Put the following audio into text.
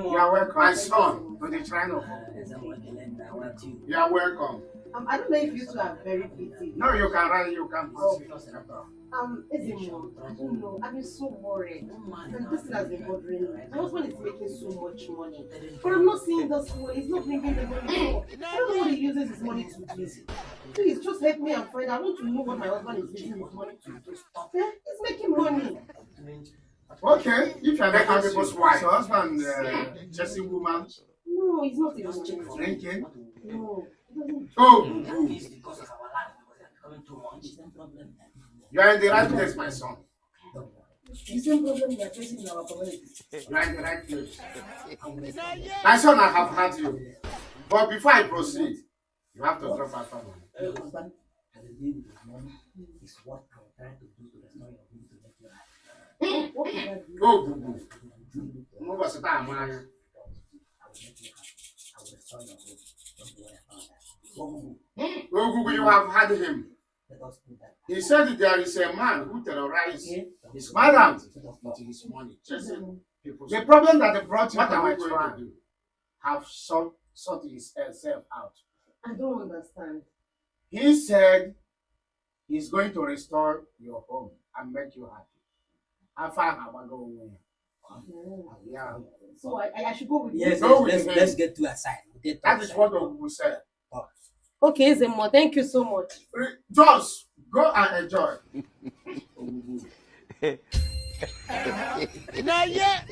You are welcome. My son, on the shrine of you are welcome. I don't know if you two are very busy. No, you can write, you can proceed. Ezimo, I don't know. I've been so worried. And this thing has been bothering me. My husband is making so much money. But I'm not seeing this money. He's not bringing the money. So I don't know what he uses his money to do. Please just help me and find out. I want to know what my husband is using his money to do. Yeah, he's making money. Okay, if you are making people's wife, your husband, chasing woman, No, he's not even checking. drinking. No. Oh, you are in the right place, my son. The same problem we are facing in our community. You are in the right place. My son, I have had you. But before I proceed, you have to drop out from Your husband has a deal with his money. Is what I will try to do to restore your home to make you happy. What can I do? Oh, boo boo. No, what's the time, man? I will make you happy. I will restore your home. Don't worry about that. Go, Oh, boo boo, you have had him. let us do that. He said that there is a man who terrorized his madam with his money. Chasing people. The problem that they brought him What am I to trying? do have sort himself out. I don't understand. He said he's going to restore your home and make you happy. I found how I go away. Yeah. So I should go with Yes, you. Go with let's, him. let's get to aside. We'll get to That is aside. what Ogubu said. Okay, Zemo, thank you so much. Just go and enjoy. Not yet.